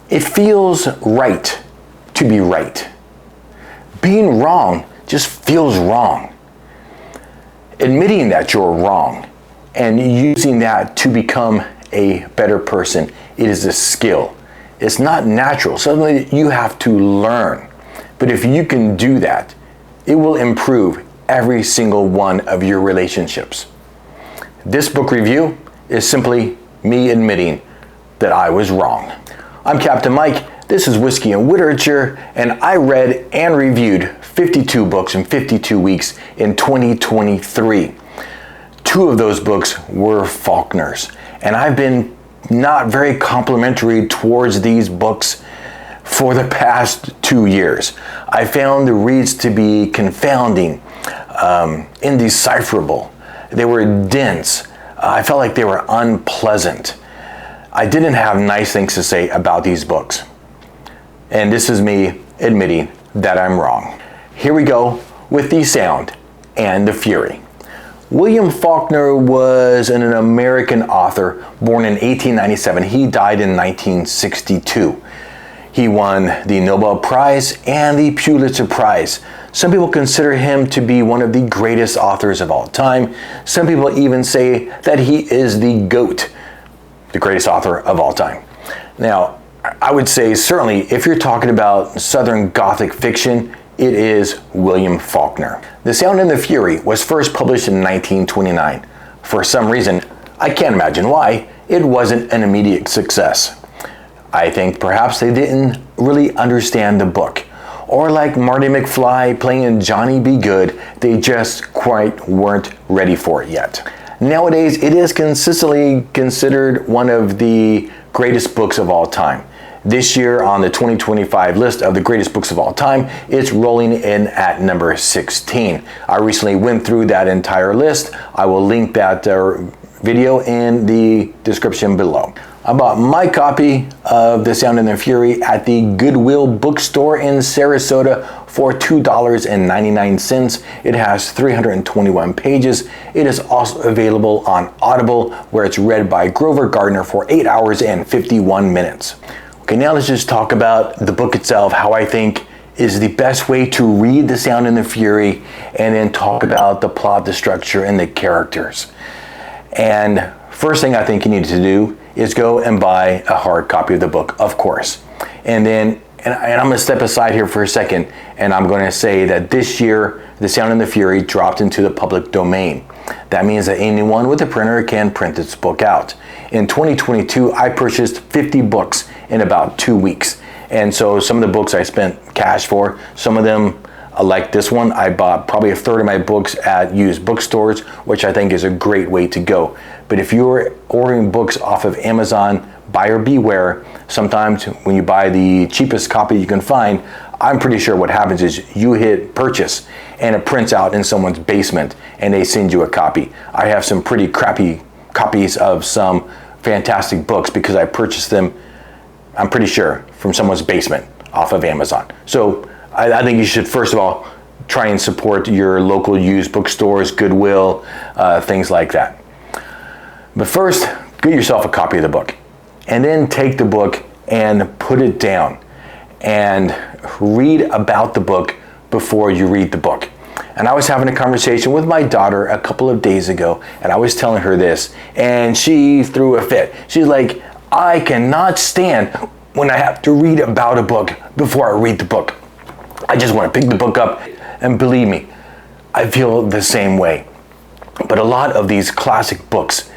It feels right to be right. Being wrong just feels wrong. Admitting that you're wrong and using that to become a better person, it is a skill. It's not natural. Something you have to learn. But if you can do that, it will improve every single one of your relationships. This book review is simply me admitting that I was wrong. I'm Captain Mike, this is Whiskey and Literature, and I read and reviewed 52 books in 52 weeks in 2023. 2 of those books were Faulkner's, and I've been not very complimentary towards these books for the past 2 years. I found the reads to be confounding, indecipherable. They were dense. I felt like they were unpleasant. I didn't have nice things to say about these books. And this is me admitting that I'm wrong. Here we go with The Sound and the Fury. William Faulkner was an American author born in 1897. He died in 1962. He won the Nobel Prize and the Pulitzer Prize. Some people consider him to be one of the greatest authors of all time. Some people even say that he is the GOAT, the greatest author of all time. Now, I would say certainly if you're talking about Southern Gothic fiction, it is William Faulkner. The Sound and the Fury was first published in 1929. For some reason, I can't imagine why, it wasn't an immediate success. I think perhaps they didn't really understand the book. Or like Marty McFly playing Johnny B. Good, they just quite weren't ready for it yet. Nowadays, it is consistently considered one of the greatest books of all time. This year on the 2025 list of the greatest books of all time, it's rolling in at number 16. I recently went through that entire list. I will link that video in the description below. I bought my copy of The Sound and the Fury at the Goodwill bookstore in Sarasota for $2.99. It has 321 pages. It is also available on Audible, where it's read by Grover Gardner for 8 hours and 51 minutes. Okay, now let's just talk about the book itself, how I think is the best way to read The Sound and the Fury, and then talk about the plot, the structure, and the characters. And first thing I think you need to do is go and buy a hard copy of the book, of course. And I'm going to step aside here for a second, and I'm going to say that this year, The Sound and the Fury dropped into the public domain. That means that anyone with a printer can print this book out. In 2022, I purchased 50 books in about 2 weeks. And so some of the books I spent cash for, some of them, like this one, I bought probably a third of my books at used bookstores, which I think is a great way to go. But if you're ordering books off of Amazon, buyer beware. Sometimes when you buy the cheapest copy you can find, I'm pretty sure what happens is you hit purchase and it prints out in someone's basement and they send you a copy. I have some pretty crappy copies of some fantastic books because I purchased them, I'm pretty sure, from someone's basement off of Amazon. So I think you should first of all try and support your local used bookstores, Goodwill, things like that. But first, get yourself a copy of the book and then take the book and put it down and read about the book before you read the book. And I was having a conversation with my daughter a couple of days ago, and I was telling her this, and she threw a fit. She's like, I cannot stand when I have to read about a book before I read the book. I just want to pick the book up, and believe me, I feel the same way. But a lot of these classic books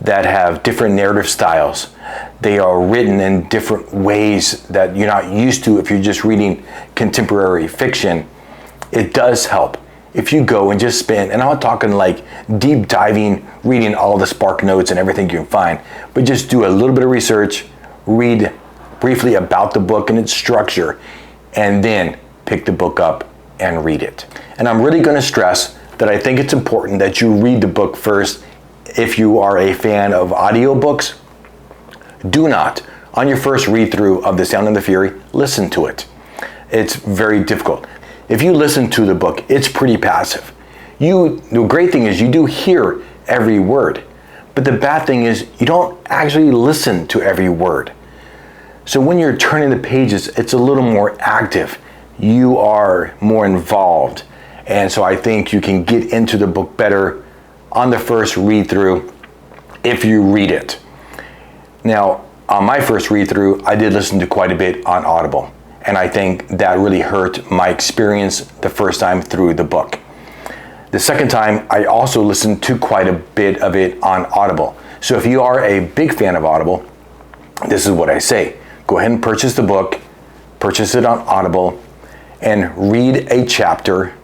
that have different narrative styles, they are written in different ways that you're not used to if you're just reading contemporary fiction. It does help if you go and just spend, and I'm not talking like deep diving, reading all the spark notes and everything you can find, but just do a little bit of research, read briefly about the book and its structure, and then pick the book up and read it. And I'm really going to stress that I think it's important that you read the book first. If you are a fan of audiobooks, do not, on your first read through of The Sound and the Fury, listen to it. It's very difficult. If you listen to the book, it's pretty passive. The great thing is you do hear every word, but the bad thing is you don't actually listen to every word. So when you're turning the pages, it's a little more active. You are more involved. And so I think you can get into the book better on the first read through if you read it. Now, on my first read through, I did listen to quite a bit on Audible. And I think that really hurt my experience the first time through the book. The second time, I also listened to quite a bit of it on Audible. So if you are a big fan of Audible, this is what I say. Go ahead and purchase the book, purchase it on Audible, and read a chapter,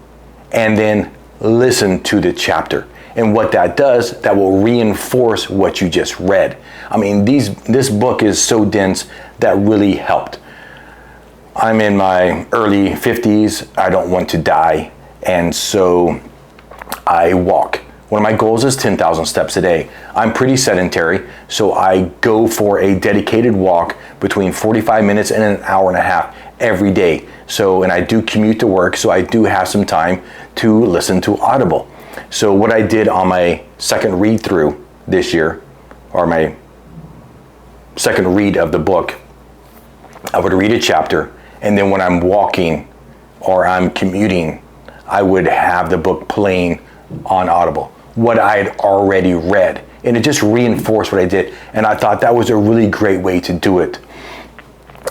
and then listen to the chapter. And what that does, that will reinforce what you just read. I mean, this book is so dense that really helped. I'm in my early 50s. I don't want to die. And so I walk. One of my goals is 10,000 steps a day. I'm pretty sedentary, so I go for a dedicated walk between 45 minutes and an hour and a half every day. So, and I do commute to work, so I do have some time to listen to Audible. So what I did on my second read through this year, or my second read of the book, I would read a chapter, and then when I'm walking or I'm commuting, I would have the book playing on Audible, what I had already read. And it just reinforced what I did. And I thought that was a really great way to do it.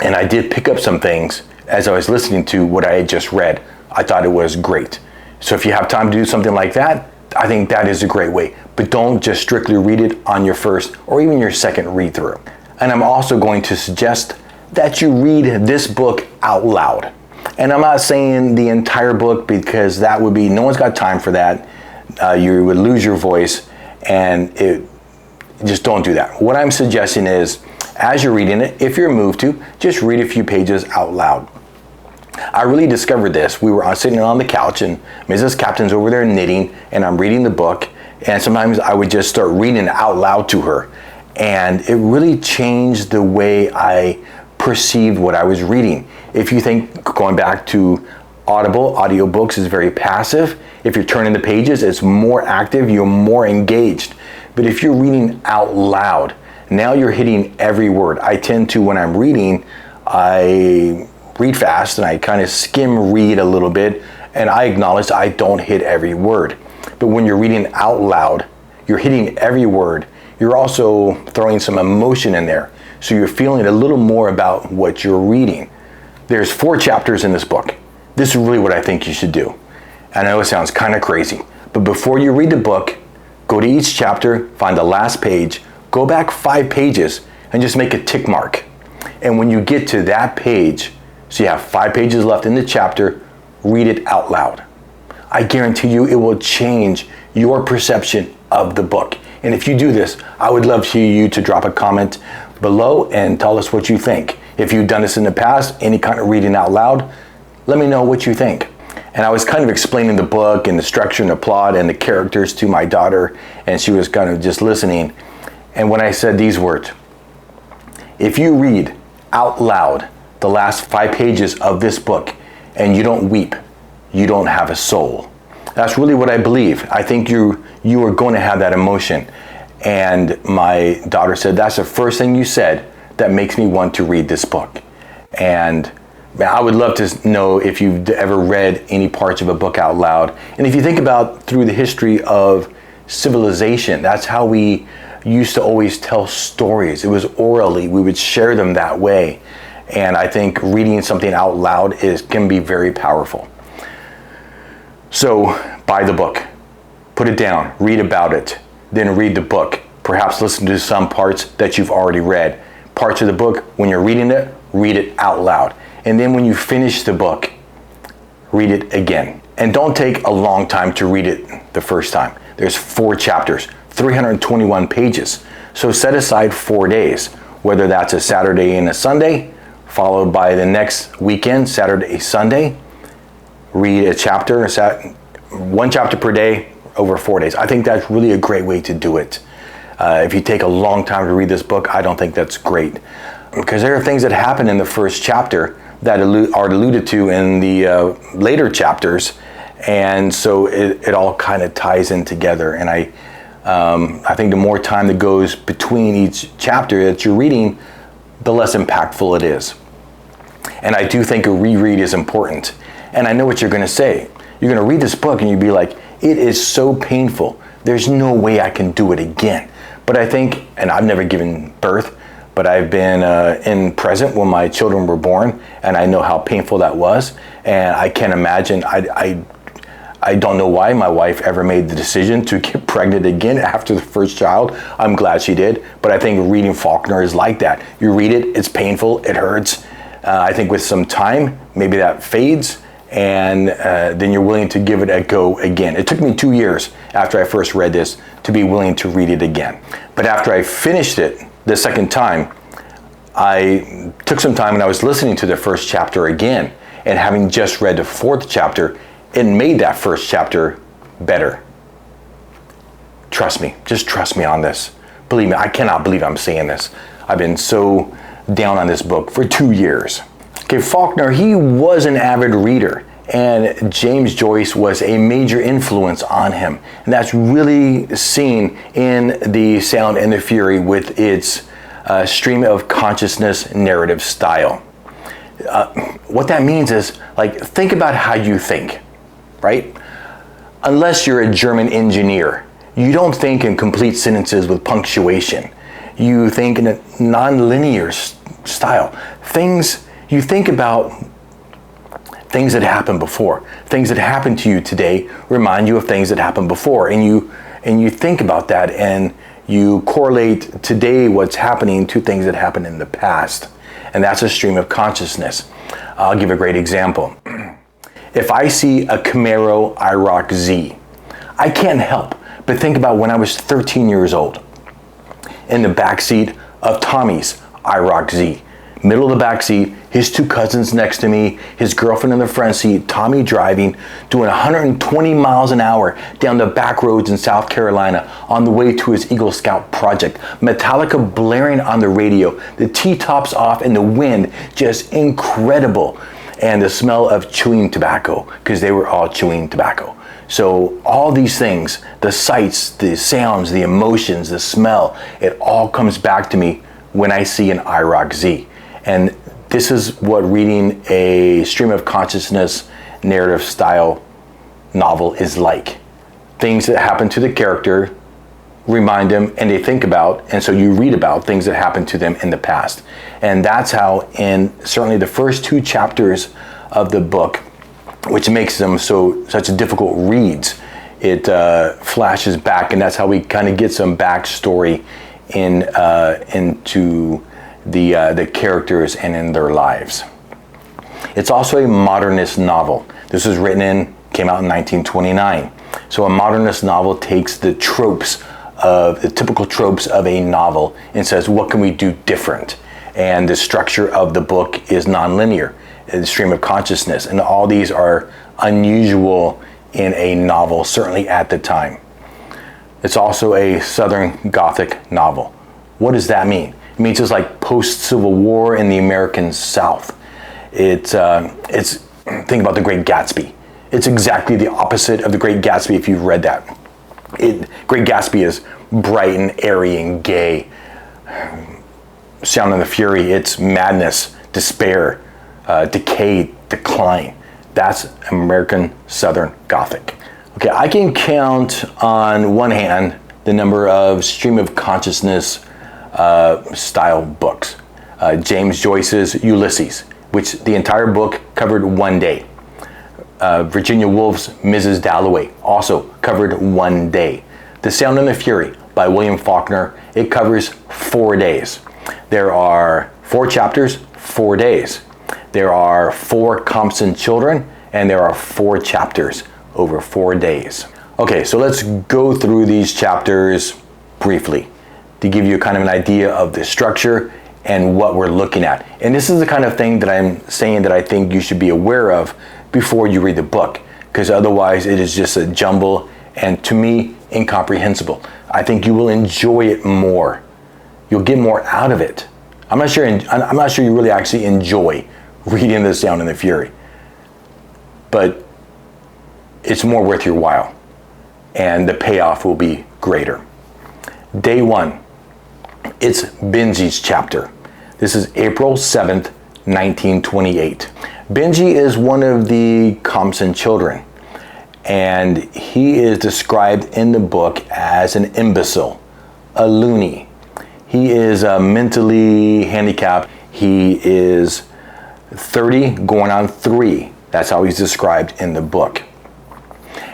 And I did pick up some things as I was listening to what I had just read. I thought it was great. So if you have time to do something like that, I think that is a great way. But don't just strictly read it on your first or even your second read through. And I'm also going to suggest that you read this book out loud. And I'm not saying the entire book, because that would be, no one's got time for that. You would lose your voice, and just don't do that. What I'm suggesting is, as you're reading it, if you're moved to, just read a few pages out loud. I really discovered this. We were sitting on the couch, and Mrs. Captain's over there knitting, and I'm reading the book, and sometimes I would just start reading out loud to her. And it really changed the way I perceived what I was reading. If you think, going back to Audible, audiobooks is very passive. If you're turning the pages, it's more active, you're more engaged. But if you're reading out loud, now you're hitting every word. I tend to, when I'm reading, I read fast and I kind of skim read a little bit, and I acknowledge I don't hit every word. But when you're reading out loud, you're hitting every word. You're also throwing some emotion in there. So you're feeling a little more about what you're reading. There's 4 chapters in this book. This is really what I think you should do. I know it sounds kind of crazy, but before you read the book, go to each chapter, find the last page, go back 5 pages, and just make a tick mark. And when you get to that page, so you have 5 pages left in the chapter, read it out loud. I guarantee you it will change your perception of the book. And if you do this, I would love for you to drop a comment below and tell us what you think. If you've done this in the past, any kind of reading out loud, let me know what you think. And I was kind of explaining the book and the structure and the plot and the characters to my daughter, and she was kind of just listening. And when I said these words, if you read out loud the last 5 pages of this book and you don't weep, you don't have a soul. That's really what I believe. I think you are going to have that emotion. And my daughter said, that's the first thing you said that makes me want to read this book. And I would love to know if you've ever read any parts of a book out loud. And if you think about through the history of civilization, that's how we used to always tell stories. It was orally. We would share them that way. And I think reading something out loud can be very powerful. So buy the book, put it down, read about it, then read the book. Perhaps listen to some parts that you've already read. Parts of the book, when you're reading it, read it out loud. And then when you finish the book, read it again. And don't take a long time to read it the first time. There's 4 chapters, 321 pages. So set aside 4 days, whether that's a Saturday and a Sunday, followed by the next weekend, Saturday, Sunday. Read a chapter, 1 chapter per day over 4 days. I think that's really a great way to do it. If you take a long time to read this book, I don't think that's great. Because there are things that happen in the first chapter that are alluded to in the later chapters. And so it all kind of ties in together. And I think the more time that goes between each chapter that you're reading, the less impactful it is. And I do think a reread is important. And I know what you're going to say. You're going to read this book and you'd be like, it is so painful. There's no way I can do it again. But I think, and I've never given birth, but I've been in present when my children were born, and I know how painful that was. And I can't imagine, I don't know why my wife ever made the decision to get pregnant again after the first child. I'm glad she did. But I think reading Faulkner is like that. You read it, it's painful, it hurts. I think with some time, maybe that fades, and then you're willing to give it a go again. It took me 2 years after I first read this to be willing to read it again. But after I finished it the second time, I took some time and I was listening to the first chapter again, and having just read the fourth chapter, it made that first chapter better. Trust me, just trust me on this. Believe me, I cannot believe I'm saying this. I've been so down on this book for 2 years. Okay, Faulkner, he was an avid reader, and James Joyce was a major influence on him. And that's really seen in The Sound and the Fury with its stream of consciousness narrative style. What that means is, like, think about how you think, right? Unless you're a German engineer, you don't think in complete sentences with punctuation. You think in a non-linear style. You think about things that happened before. Things that happened to you today remind you of things that happened before, and you think about that, and you correlate today what's happening to things that happened in the past. And that's a stream of consciousness. I'll give a great example. If I see a Camaro IROC Z, I can't help but think about when I was 13 years old in the backseat of Tommy's IROC Z. Middle of the back seat, his two cousins next to me, his girlfriend in the front seat, Tommy driving, doing 120 miles an hour down the back roads in South Carolina on the way to his Eagle Scout project. Metallica blaring on the radio, the T-tops off and the wind just incredible. And the smell of chewing tobacco, because they were all chewing tobacco. So all these things, the sights, the sounds, the emotions, the smell, it all comes back to me when I see an IROC Z. And this is what reading a stream of consciousness narrative style novel is like. Things that happen to the character remind them, and they think about, and so you read about things that happened to them in the past. And that's how in certainly the first 2 chapters of the book, which makes them such difficult reads, it flashes back, and that's how we kind of get some backstory into the characters and in their lives. It's also a modernist novel. This was came out in 1929. So a modernist novel takes the typical tropes of a novel and says, what can we do different? And the structure of the book is nonlinear, the stream of consciousness, and all these are unusual in a novel, certainly at the time. It's also a Southern Gothic novel. What does that mean? It means it's like post-Civil War in the American South. It's think about The Great Gatsby. It's exactly the opposite of The Great Gatsby if you've read that. Great Gatsby is bright and airy and gay. Sound and the Fury, it's madness, despair, decay, decline. That's American Southern Gothic. Okay, I can count on one hand the number of stream of consciousness style books. James Joyce's Ulysses, which the entire book covered 1 day. Virginia Woolf's Mrs. Dalloway, also covered 1 day. The Sound and the Fury by William Faulkner, it covers 4 days. There are 4 chapters, 4 days. There are 4 Compson children, and there are 4 chapters over 4 days. Okay, so let's go through these chapters briefly to give you kind of an idea of the structure and what we're looking at. And this is the kind of thing that I'm saying that I think you should be aware of before you read the book, because otherwise it is just a jumble and, to me, incomprehensible. I think you will enjoy it more. You'll get more out of it. I'm not sure you really actually enjoy reading The Sound and the Fury, but it's more worth your while, and the payoff will be greater. Day 1, it's Benji's chapter. This is April 7th, 1928. Benji is one of the Compson children, and he is described in the book as an imbecile, a loony. He is mentally handicapped. He is 30 going on 3. That's how he's described in the book.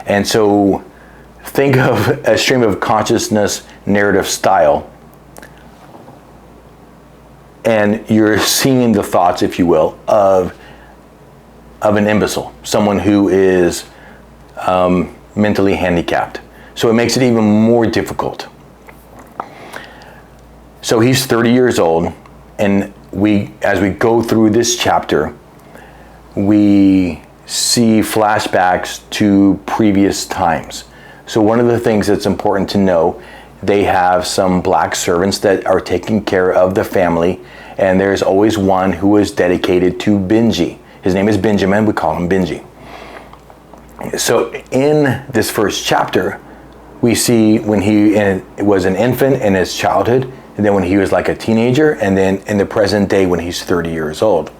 And so think of a stream of consciousness narrative style, and you're seeing the thoughts, if you will, of an imbecile, someone who is mentally handicapped. So it makes it even more difficult. So he's 30 years old, and as we go through this chapter, we see flashbacks to previous times. So one of the things that's important to know, they have some black servants that are taking care of the family, and there's always one who is dedicated to Benji. His name is Benjamin, we call him Benji. So in this first chapter, we see when he was an infant in his childhood, and then when he was like a teenager, and then in the present day when he's 30 years old.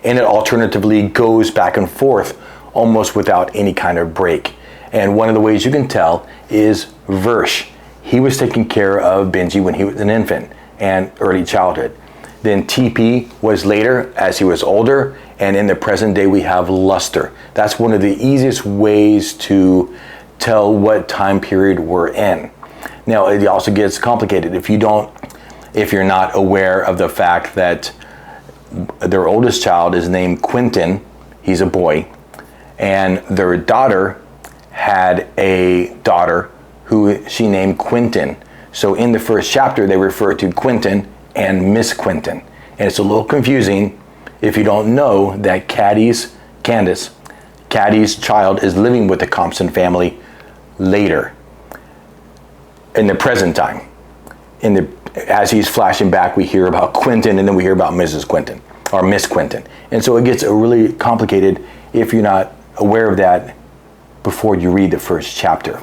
And it alternatively goes back and forth almost without any kind of break. And one of the ways you can tell is Versh. He was taking care of Benji when he was an infant and early childhood. Then TP was later as he was older, and in the present day we have Luster. That's one of the easiest ways to tell what time period we're in. Now it also gets complicated if you're not aware of the fact that their oldest child is named Quentin. He's a boy, and their daughter had a daughter who she named Quentin. So in the first chapter they refer to Quentin and Miss Quentin, and it's a little confusing if you don't know that Caddy's child is living with the Compson family later in the present time. As he's flashing back, we hear about Quentin, and then we hear about Mrs. Quentin or Miss Quentin, and so it gets really complicated if you're not aware of that before you read the first chapter.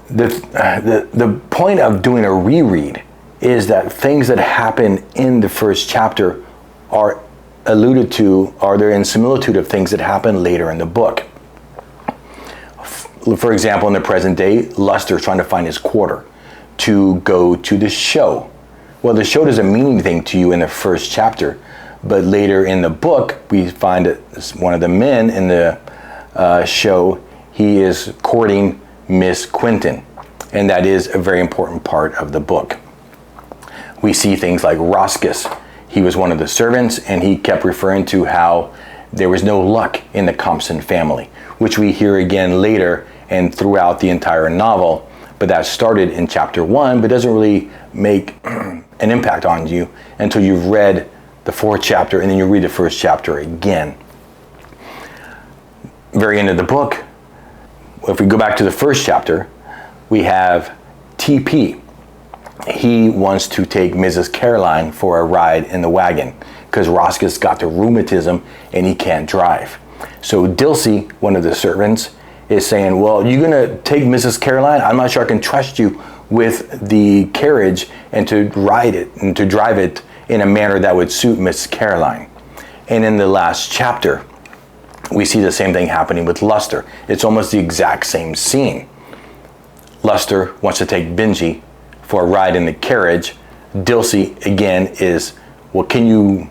The point of doing a reread is that things that happen in the first chapter are alluded to, or they're in similitude of things that happen later in the book. For example, in the present day, Luster's trying to find his quarter to go to the show. Well, the show doesn't mean anything to you in the first chapter, but later in the book, we find that one of the men in the show, he is courting Miss Quentin, and that is a very important part of the book. We see things like Roscus. He was one of the servants, and he kept referring to how there was no luck in the Compson family, which we hear again later and throughout the entire novel. But that started in chapter 1, but doesn't really make an impact on you until you've read the 4th chapter, and then you read the 1st chapter again. Very end of the book, if we go back to the 1st chapter, we have TP. He wants to take Mrs. Caroline for a ride in the wagon because Roscus got the rheumatism and he can't drive. So Dilsey, one of the servants, is saying, well, you're gonna take Mrs. Caroline? I'm not sure I can trust you with the carriage and to ride it and to drive it in a manner that would suit Miss Caroline. And in the last chapter, we see the same thing happening with Luster. It's almost the exact same scene. Luster wants to take Benji for a ride in the carriage. Dilsey again is, well, can you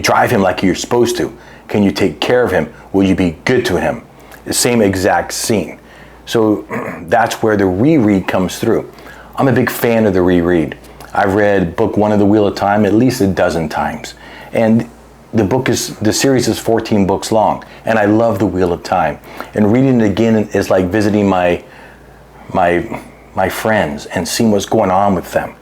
drive him like you're supposed to? Can you take care of him? Will you be good to him? The same exact scene. So that's where the reread comes through. I'm a big fan of the reread. I've read book 1 of The Wheel of Time at least a dozen times. And the series is 14 books long, and I love The Wheel of Time. And reading it again is like visiting my friends and seeing what's going on with them.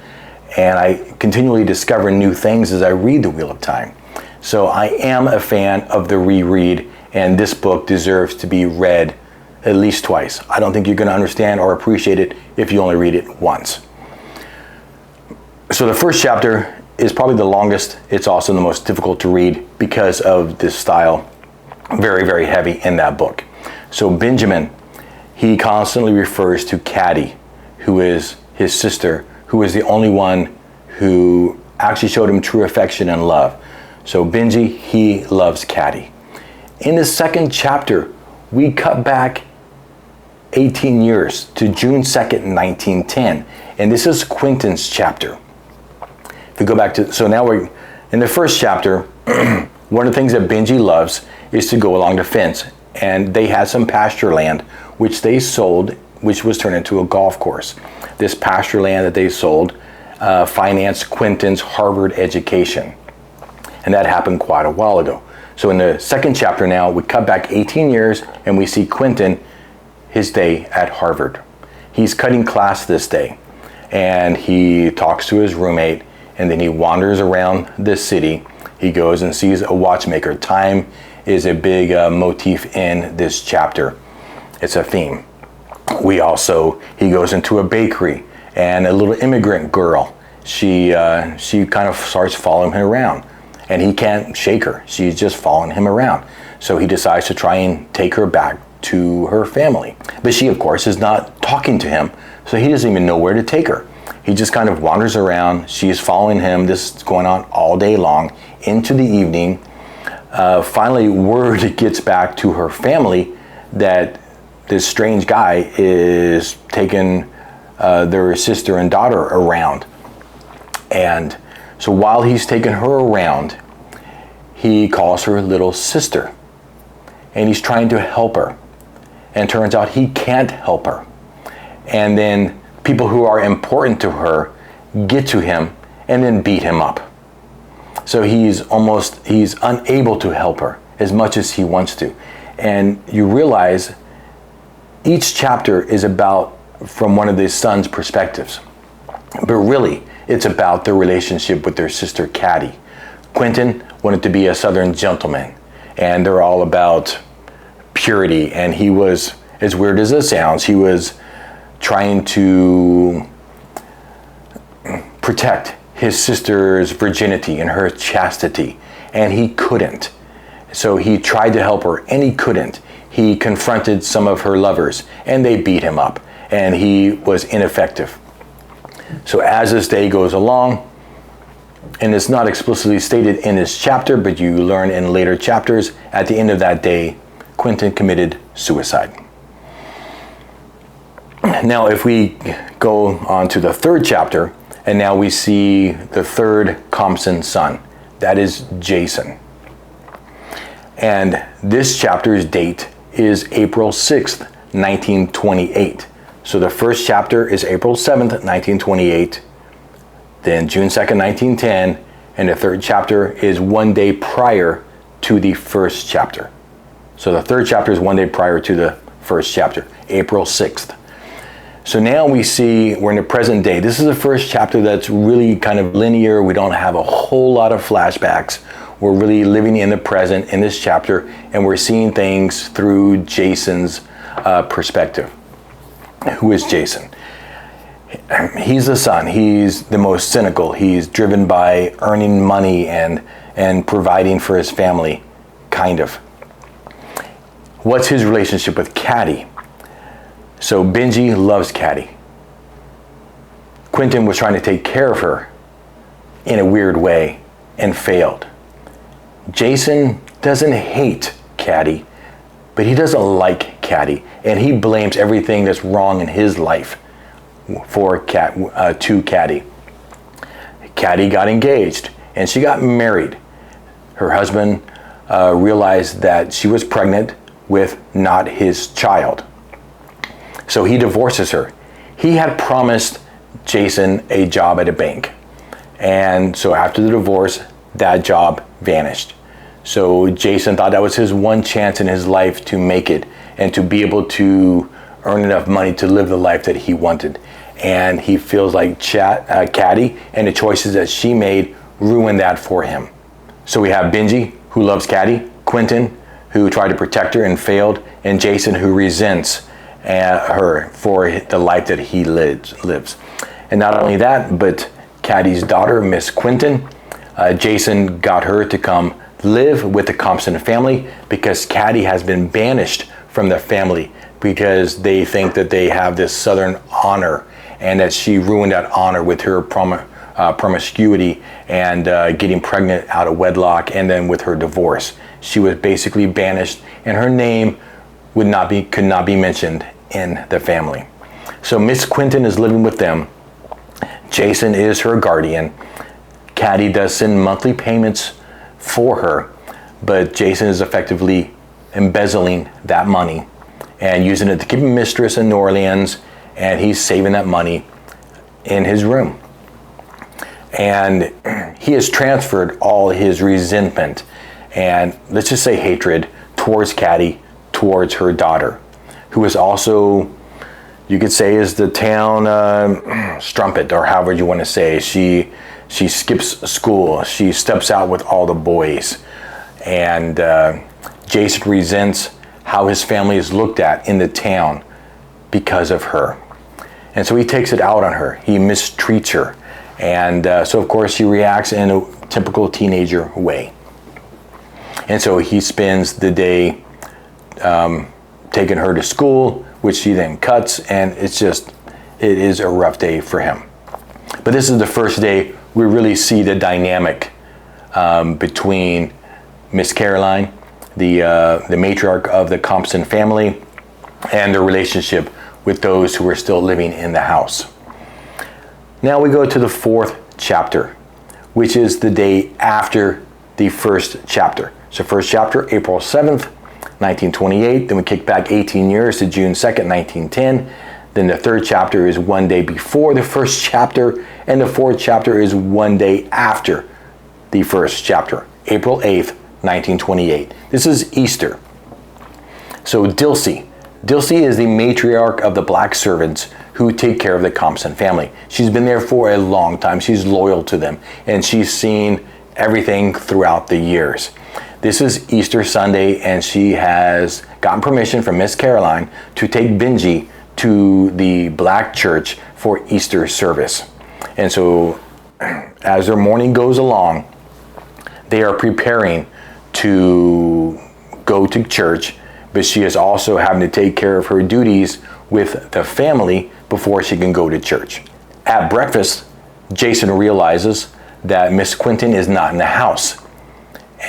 And I continually discover new things as I read The Wheel of Time. So I am a fan of the reread, and this book deserves to be read at least twice. I don't think you're going to understand or appreciate it if you only read it once. So the first chapter is probably the longest. It's also the most difficult to read because of this style. Very, very heavy in that book. So Benjamin, he constantly refers to Caddy, who is his sister, who is the only one who actually showed him true affection and love. So Benji, he loves Caddy. In the second chapter, we cut back 18 years to June 2nd, 1910. And this is Quentin's chapter. If we go back to, so now we're in the first chapter, one of the things that Benji loves is to go along the fence. And they had some pasture land, which they sold, which was turned into a golf course. This pasture land that they sold financed Quentin's Harvard education. And that happened quite a while ago. So in the second chapter now, we cut back 18 years and we see Quentin, his day at Harvard. He's cutting class this day and he talks to his roommate, and then he wanders around the city. He goes and sees a watchmaker. Time is a big motif in this chapter. It's a theme. He goes into a bakery, and a little immigrant girl, she kind of starts following him around, and he can't shake her. She's just following him around. So he decides to try and take her back to her family. But she, of course, is not talking to him, so he doesn't even know where to take her. He just kind of wanders around. She's following him. This is going on all day long into the evening. Finally, word gets back to her family that this strange guy is taking their sister and daughter around. And so while he's taking her around, he calls her little sister. And he's trying to help her. And it turns out he can't help her. And then people who are important to her get to him and then beat him up. So he's unable to help her as much as he wants to. And you realize each chapter is about from one of the son's perspectives. But really, it's about their relationship with their sister Caddy. Quentin wanted to be a Southern gentleman, and they're all about purity. And he was, as weird as it sounds, he was trying to protect his sister's virginity and her chastity, and he couldn't. So he tried to help her, and he couldn't. He confronted some of her lovers, and they beat him up, and he was ineffective. So as this day goes along, and it's not explicitly stated in this chapter, but you learn in later chapters, at the end of that day, Quentin committed suicide. Now, if we go on to the third chapter, and now we see the third Compson son, that is Jason. And this chapter's date is April 6th, 1928. So the first chapter is April 7th, 1928, then June 2nd, 1910, and the third chapter is one day prior to the first chapter. So the third chapter is one day prior to the first chapter, April 6th. So now we see we're in the present day. This is the first chapter that's really kind of linear. We don't have a whole lot of flashbacks. We're really living in the present in this chapter, and we're seeing things through Jason's perspective. Who is Jason? He's the son. He's the most cynical. He's driven by earning money and providing for his family, kind of. What's his relationship with Caddy? So Benji loves Caddy. Quentin was trying to take care of her in a weird way and failed. Jason doesn't hate Caddy, but he doesn't like Caddy, and he blames everything that's wrong in his life to Caddy. Caddy got engaged and she got married. Her husband realized that she was pregnant with not his child. So he divorces her. He had promised Jason a job at a bank. And so after the divorce, that job vanished. So Jason thought that was his one chance in his life to make it and to be able to earn enough money to live the life that he wanted. And he feels like Caddy and the choices that she made ruined that for him. So we have Benji, who loves Caddy, Quentin, who tried to protect her and failed, and Jason, who resents her for the life that he lives. And not only that, but Caddy's daughter, Miss Quentin, Jason got her to come live with the Compson family because Caddy has been banished from the family because they think that they have this Southern honor and that she ruined that honor with her promiscuity and getting pregnant out of wedlock, and then with her divorce. She was basically banished, and her name could not be mentioned in the family. So Miss Quinton is living with them. Jason is her guardian. Caddy does send monthly payments for her, but Jason is effectively embezzling that money and using it to keep a mistress in New Orleans, and he's saving that money in his room. And he has transferred all his resentment and, let's just say, hatred towards Caddy, towards her daughter, who is also, you could say, is the town strumpet, or however you want to say. She skips school. She steps out with all the boys. And Jason resents how his family is looked at in the town because of her. And so he takes it out on her. He mistreats her. And so, of course, he reacts in a typical teenager way. And so he spends the day taking her to school, which she then cuts. And it is a rough day for him. But this is the first day we really see the dynamic between Miss Caroline, the matriarch of the Compson family, and the relationship with those who are still living in the house. Now we go to the fourth chapter, which is the day after the first chapter. So first chapter, April 7th, 1928. Then we kick back 18 years to June 2nd, 1910. Then the third chapter is one day before the first chapter, and the fourth chapter is one day after the first chapter, April 8th, 1928. This is Easter. So Dilsey is the matriarch of the black servants who take care of the Compson family. She's been there for a long time. She's loyal to them, and she's seen everything throughout the years. This is Easter Sunday, and she has gotten permission from Miss Caroline to take Benji to the black church for Easter service. And so as their morning goes along, they are preparing to go to church, but she is also having to take care of her duties with the family before she can go to church. At breakfast, Jason realizes that Miss Quinton is not in the house,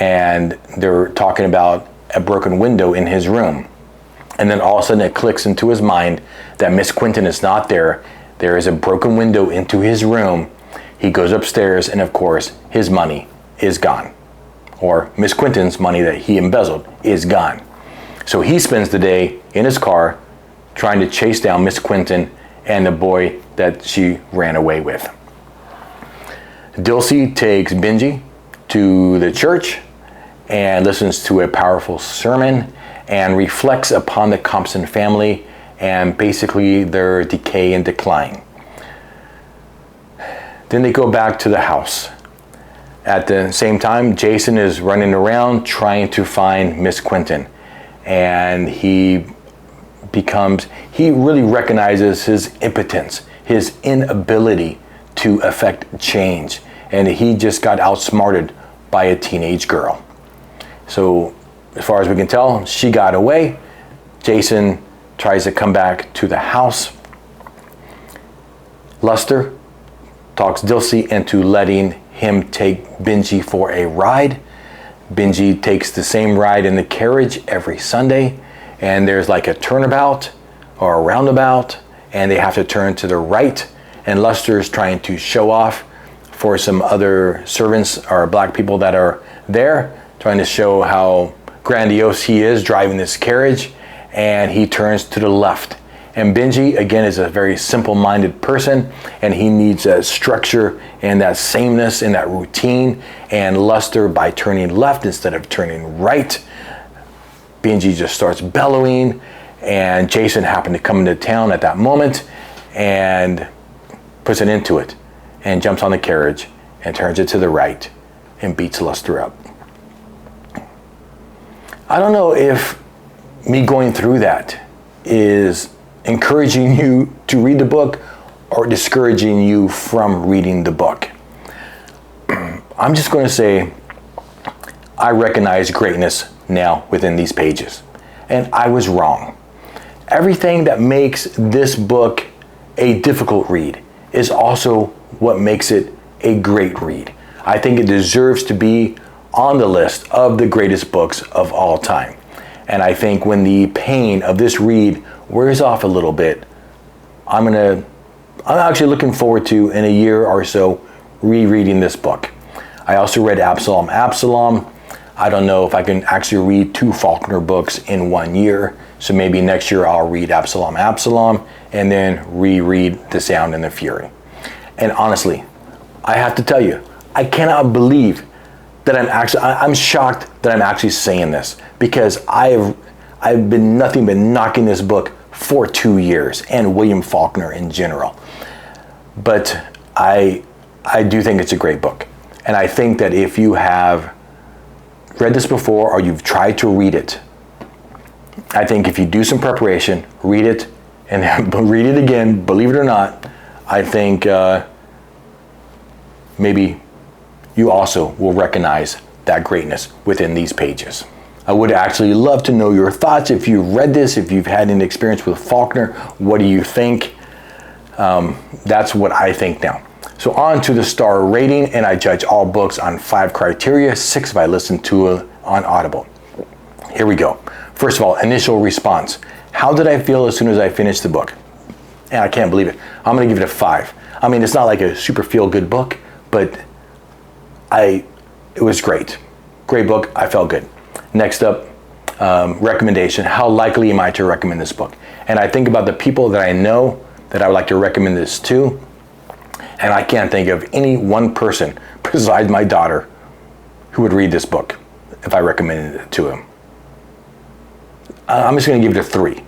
and they're talking about a broken window in his room. And then all of a sudden it clicks into his mind that Miss Quinton is not there. There is a broken window into his room. He goes upstairs, and of course his money is gone, or Miss Quinton's money that he embezzled is gone. So he spends the day in his car trying to chase down Miss Quinton and the boy that she ran away with. Dilsey takes Benji to the church and listens to a powerful sermon and reflects upon the Compson family and basically their decay and decline. Then they go back to the house. At the same time, Jason is running around trying to find Miss Quinton, and he really recognizes his impotence, his inability to affect change, and he just got outsmarted by a teenage girl. So as far as we can tell, she got away. Jason tries to come back to the house. Luster talks Dilsey into letting him take Benji for a ride. Benji takes the same ride in the carriage every Sunday, and there's like a turnabout or a roundabout, and they have to turn to the right, and Luster is trying to show off for some other servants or black people that are there, trying to show how grandiose he is driving this carriage, and he turns to the left. And Benji, again, is a very simple-minded person, and he needs that structure and that sameness and that routine. And Luster, by turning left instead of turning right, Benji just starts bellowing, and Jason happened to come into town at that moment and puts an end to it and jumps on the carriage and turns it to the right and beats Luster up. I don't know if me going through that is encouraging you to read the book or discouraging you from reading the book. I'm just going to say I recognize greatness now within these pages, and I was wrong. Everything that makes this book a difficult read is also what makes it a great read. I think it deserves to be on the list of the greatest books of all time. And I think when the pain of this read wears off a little bit, I'm actually looking forward to, in a year or so, rereading this book. I also read Absalom, Absalom. I don't know if I can actually read 2 Faulkner books in 1 year. So maybe next year I'll read Absalom, Absalom, and then reread The Sound and the Fury. And honestly, I have to tell you, I cannot believe that I'm shocked that I'm actually saying this, because I've been nothing but knocking this book for 2 years, and William Faulkner in general. But I do think it's a great book. And I think that if you have read this before or you've tried to read it, I think if you do some preparation, read it, and then read it again, believe it or not, I think maybe you also will recognize that greatness within these pages. I would actually love to know your thoughts. If you've read this, if you've had an experience with Faulkner, what do you think? That's what I think now. So on to the star rating, and I judge all books on 5 criteria, 6 if I listen to it on Audible. Here we go. First of all, initial response. How did I feel as soon as I finished the book? And I can't believe it. I'm going to give it a 5. I mean, it's not like a super feel-good book, but it was great. Great book. I felt good. Next up, recommendation. How likely am I to recommend this book? And I think about the people that I know that I would like to recommend this to, and I can't think of any one person besides my daughter who would read this book if I recommended it to him. I'm just going to give it a 3.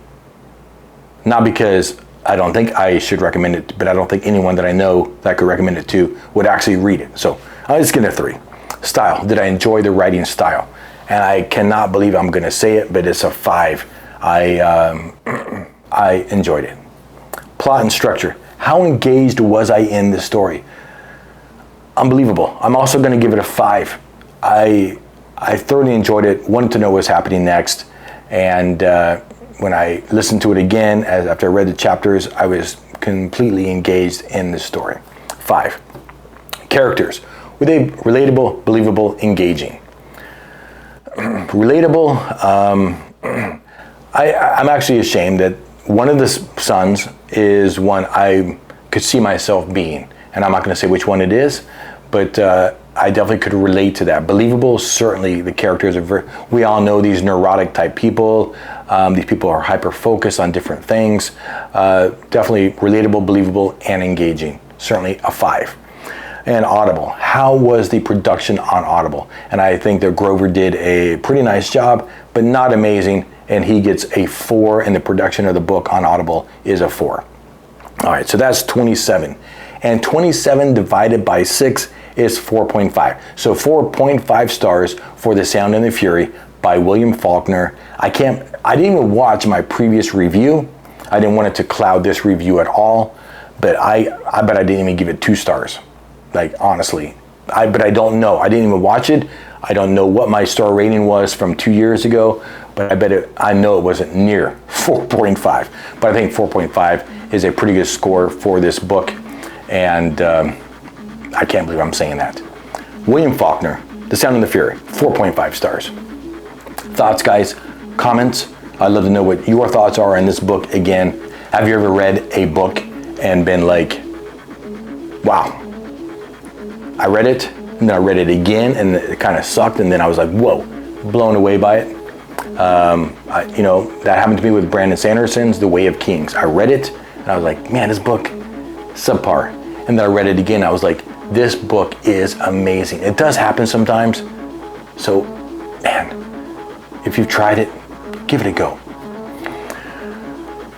Not because I don't think I should recommend it, but I don't think anyone that I know that I could recommend it to would actually read it. So I'm just going to 3. Style. Did I enjoy the writing style? And I cannot believe I'm going to say it, but it's a 5. I enjoyed it. Plot and structure. How engaged was I in the story? Unbelievable. I'm also going to give it a 5. I thoroughly enjoyed it, wanted to know what was happening next, and when I listened to it again, after I read the chapters, I was completely engaged in the story. 5. Characters. Were they relatable, believable, engaging? Relatable, I'm actually ashamed that one of the sons is one I could see myself being. And I'm not going to say which one it is, but I definitely could relate to that. Believable, certainly the characters are we all know these neurotic type people. These people are hyper-focused on different things. Definitely relatable, believable, and engaging. Certainly a 5. And Audible. How was the production on Audible? And I think that Grover did a pretty nice job, but not amazing. And he gets a 4, and the production of the book on Audible is a 4. All right, so that's 27. And 27 divided by 6 is 4.5. So 4.5 stars for The Sound and the Fury by William Faulkner. I didn't even watch my previous review. I didn't want it to cloud this review at all, but I bet I didn't even give it 2 stars. Like, honestly, but I don't know. I didn't even watch it. I don't know what my star rating was from 2 years ago, but I know it wasn't near 4.5. But I think 4.5 is a pretty good score for this book, and I can't believe I'm saying that. William Faulkner, The Sound and the Fury, 4.5 stars. Thoughts, guys? Comments? I'd love to know what your thoughts are on this book. Again, have you ever read a book and been like, wow, I read it, and then I read it again, and it kind of sucked, and then I was like, whoa, blown away by it. That happened to me with Brandon Sanderson's The Way of Kings. I read it, and I was like, man, this book, subpar. And then I read it again, I was like, this book is amazing. It does happen sometimes. So, man, if you've tried it, give it a go.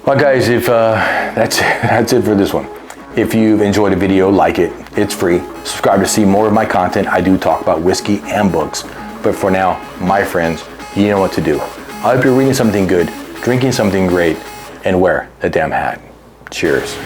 Well, guys, if that's it for this one. If you've enjoyed the video, like it. It's free. Subscribe to see more of my content. I do talk about whiskey and books. But for now, my friends, you know what to do. I hope you're reading something good, drinking something great, and wear the damn hat. Cheers.